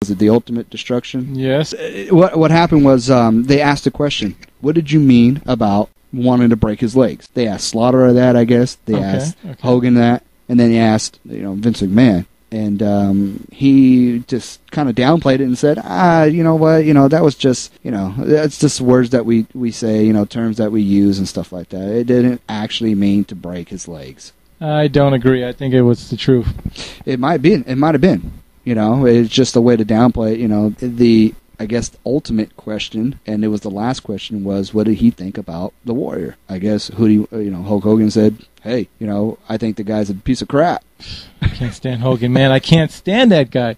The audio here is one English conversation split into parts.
Was it the ultimate destruction? Yes. What happened was they asked a question. What did you mean about wanting to break his legs? They asked Slaughter that, I guess. They asked Hogan that. And then he asked, Vince McMahon. And he just kind of downplayed it and said, you know what, that was just, that's just words that we say, terms that we use and stuff like that. It didn't actually mean to break his legs. I don't agree. I think it was the truth. It might have been. It's just a way to downplay it. The, I guess, ultimate question, and it was the last question, was what did he think about the Warrior? I guess Hulk Hogan said, hey, I think the guy's a piece of crap. I can't stand Hogan, man. I can't stand that guy.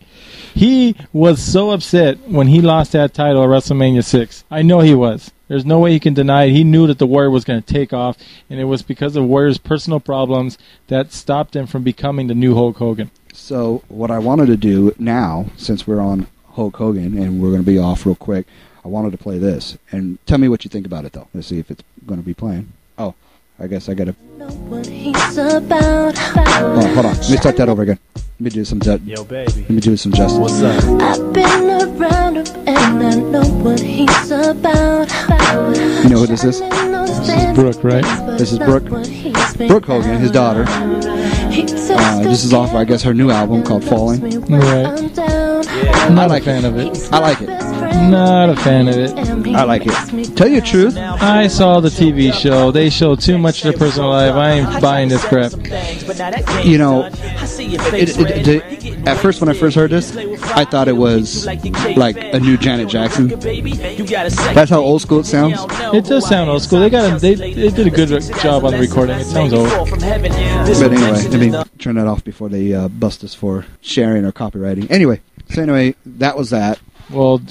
He was so upset when he lost that title at WrestleMania 6. I know he was. There's no way he can deny it. He knew that the Warrior was going to take off, and it was because of Warrior's personal problems that stopped him from becoming the new Hulk Hogan. So what I wanted to do now, since we're on Hulk Hogan and we're going to be off real quick, I wanted to play this. And tell me what you think about it, though. Let's see if it's going to be playing. Oh, I guess I got to... Oh, hold on. Let me start that over again. Let me do some Yo, baby. Let me do some justice. What's up? I've been around him and I know what he's about. You know who this is? This is Brooke, right? This is Brooke. Brooke Hogan, his daughter. This is off, I guess, her new album called Falling. Right. Not a fan of it. I like it. Not a fan of it. I like it. Tell you the truth. I saw the TV show. They show too much of their personal life. I ain't buying this crap. At first, when I first heard this, I thought it was like a new Janet Jackson. That's how old school it sounds. It does sound old school. They did a good job on the recording. It sounds old. But anyway, let me turn that off before they bust us for sharing or copywriting. Anyway, that was that. Well,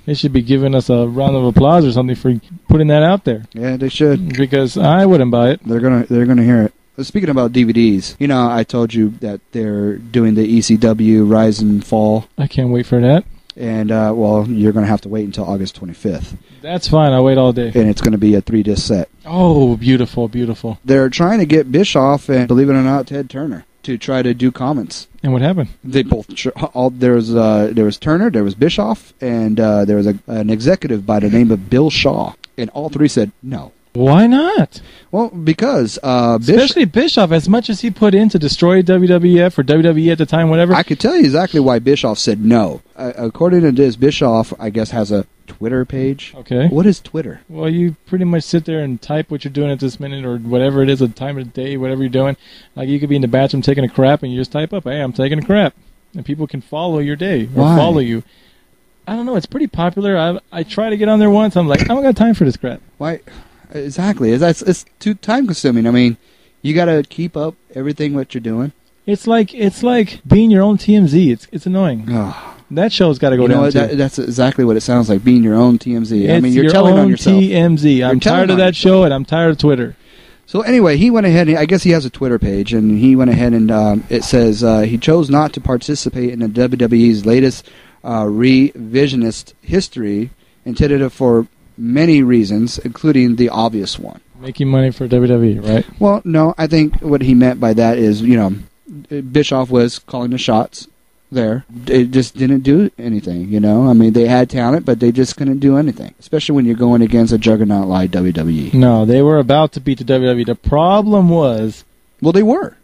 they should be giving us a round of applause or something for putting that out there. Yeah, they should. Because I wouldn't buy it. They're gonna hear it. Speaking about DVDs, I told you that they're doing the ECW Rise and Fall. I can't wait for that. And, well, you're going to have to wait until August 25th. That's fine. I'll wait all day. And it's going to be a 3-disc set. Oh, beautiful, beautiful. They're trying to get Bischoff and, believe it or not, Ted Turner to try to do comments. And what happened? They both. There was Turner, there was Bischoff, and there was an executive by the name of Bill Shaw. And all three said no. Why not? Well, because especially Bischoff, as much as he put in to destroy WWF or WWE at the time, whatever. I could tell you exactly why Bischoff said no. According to this, Bischoff, I guess, has a Twitter page. Okay. What is Twitter? Well, you pretty much sit there and type what you're doing at this minute or whatever it is, the time of the day, whatever you're doing. Like you could be in the bathroom taking a crap and you just type up, "Hey, I'm taking a crap," and people can follow your day or follow you. I don't know. It's pretty popular. I try to get on there once. I'm like, I don't got time for this crap. Why? Exactly. It's too time consuming. I mean, you got to keep up everything what you're doing. It's like being your own TMZ. It's annoying. Oh. That show's got to go down too. That's exactly what it sounds like, being your own TMZ. I mean, you're telling on yourself. TMZ. I'm tired of that show, and I'm tired of Twitter. So anyway, he went ahead, and I guess he has a Twitter page, and he went ahead and it says he chose not to participate in the WWE's latest revisionist history, intended for many reasons, including the obvious one. Making money for WWE, right? Well, no, I think what he meant by that is, Bischoff was calling the shots there. It just didn't do anything, I mean, they had talent, but they just couldn't do anything, especially when you're going against a juggernaut like WWE. No, they were about to beat the WWE. The problem was... Well, they were.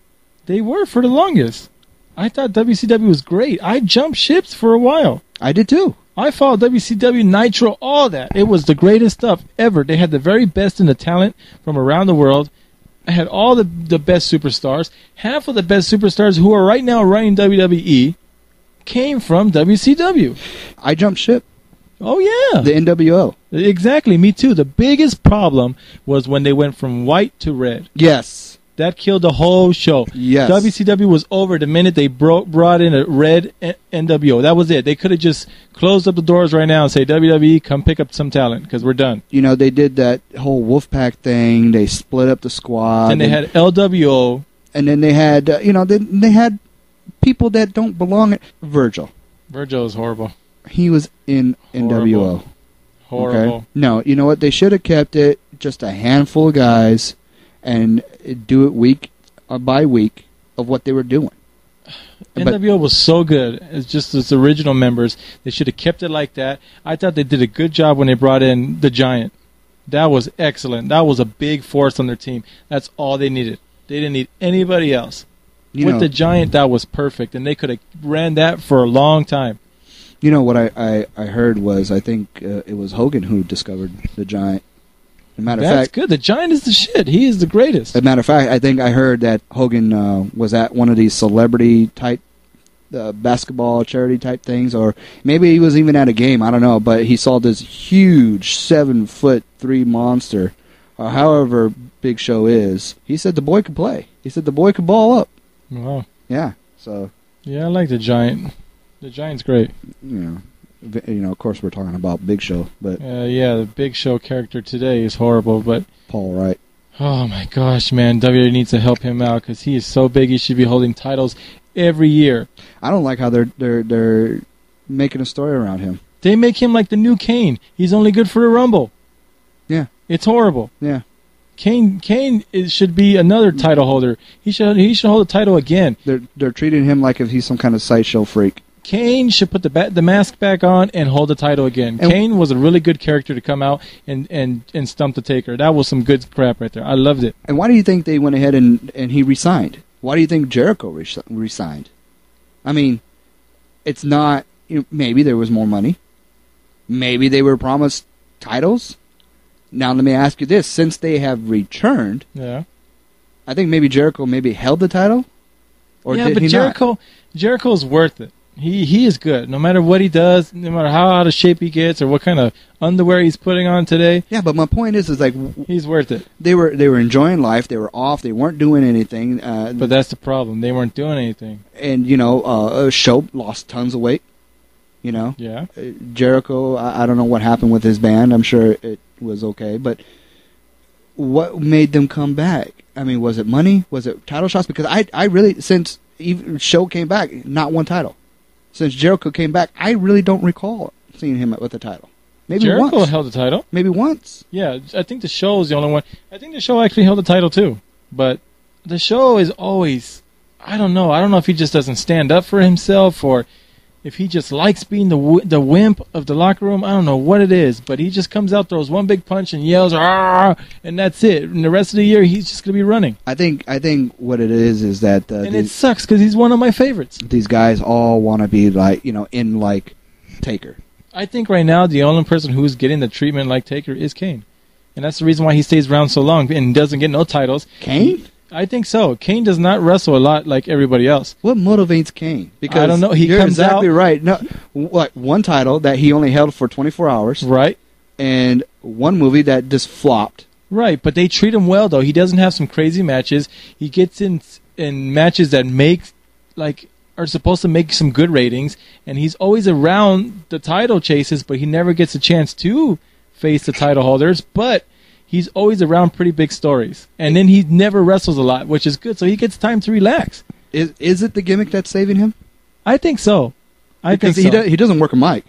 They were for the longest. I thought WCW was great. I jumped ships for a while. I did too. I followed WCW, Nitro, all that. It was the greatest stuff ever. They had the very best in the talent from around the world. I had all the best superstars. Half of the best superstars who are right now running WWE came from WCW. I jumped ship. Oh, yeah. The NWO. Exactly, me too. The biggest problem was when they went from white to red. Yes. That killed the whole show. Yes. WCW was over the minute they brought in a red NWO. That was it. They could have just closed up the doors right now and say, WWE, come pick up some talent because we're done. They did that whole Wolfpack thing. They split up the squad. And they had LWO. And then they had, they had people that don't belong. Virgil. Virgil is horrible. He was in NWO. Horrible. Okay? No, you know what? They should have kept it just a handful of guys and do it week by week of what they were doing. NWO was so good. It's just its original members. They should have kept it like that. I thought they did a good job when they brought in the Giant. That was excellent. That was a big force on their team. That's all they needed. They didn't need anybody else. With the Giant, that was perfect, and they could have ran that for a long time. You know, what I heard was, I think it was Hogan who discovered the Giant. As a matter of fact, that's good. The Giant is the shit. He is the greatest. As a matter of fact, I think I heard that Hogan was at one of these celebrity-type basketball charity-type things, or maybe he was even at a game, I don't know, but he saw this huge 7'3" monster, or however Big Show is. He said the boy could play. He said the boy could ball up. Wow. Yeah, so... Yeah, I like the Giant. The Giant's great. You know, of course we're talking about Big Show, but... yeah, the Big Show character today is horrible, but... Paul Wright. Oh my gosh, man, WWE needs to help him out, because he is so big he should be holding titles every year. I don't like how they're making a story around him. They make him like the new Kane. He's only good for the Rumble. Yeah. It's horrible. Yeah. Kane should be another title holder. He should hold the title again. They're treating him like if he's some kind of sideshow freak. Kane should put the mask back on and hold the title again. And Kane was a really good character to come out and stump the Taker. That was some good crap right there. I loved it. And why do you think they went ahead and he resigned? Why do you think Jericho resigned? I mean, it's not... maybe there was more money. Maybe they were promised titles. Now let me ask you this: since they have returned, yeah, I think maybe Jericho held the title, or yeah, did but he Jericho's worth it. He is good, no matter what he does, no matter how out of shape he gets, or what kind of underwear he's putting on today. Yeah, but my point is like he's worth it. They were enjoying life. They were off. They weren't doing anything. But that's the problem. They weren't doing anything. And Show lost tons of weight. Yeah. Jericho, I don't know what happened with his band. I'm sure it was okay, but what made them come back? I mean, was it money? Was it title shots? Because I really, since even Show came back, not one title. Since Jericho came back, I really don't recall seeing him with the title. Maybe Jericho once. held the title. Maybe once. Yeah, I think the Show is the only one. I think the Show actually held the title too. But the Show is always, I don't know. I don't know if he just doesn't stand up for himself, or if he just likes being the wimp of the locker room. I don't know what it is, but he just comes out, throws one big punch, and yells, "Ah!" and that's it. And the rest of the year, he's just going to be running. I think what it is that... and it sucks, because he's one of my favorites. These guys all want to be in like Taker. I think right now, the only person who's getting the treatment like Taker is Kane. And that's the reason why he stays around so long and doesn't get no titles. Kane? I think so. Kane does not wrestle a lot like everybody else. What motivates Kane? Because I don't know. You're exactly right. No, one title that he only held for 24 hours. Right. And one movie that just flopped. Right, but they treat him well, though. He doesn't have some crazy matches. He gets in matches that are supposed to make some good ratings, and he's always around the title chases, but he never gets a chance to face the title holders. But he's always around pretty big stories. And then he never wrestles a lot, which is good, so he gets time to relax. Is it the gimmick that's saving him? I think so. He doesn't work a mic.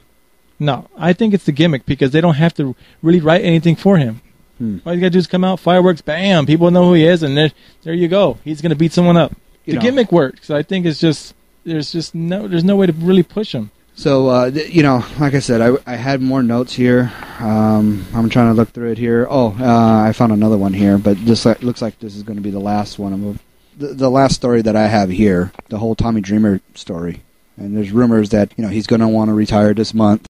No, I think it's the gimmick, because they don't have to really write anything for him. All you got to do is come out, fireworks, bam, people know who he is, and there you go. He's going to beat someone up. The gimmick works. I think it's just there's no way to really push him. So, like I said, I had more notes here. I'm trying to look through it here. I found another one here, but this looks like this is going to be the last one. The last story that I have here, the whole Tommy Dreamer story. And there's rumors that he's going to want to retire this month.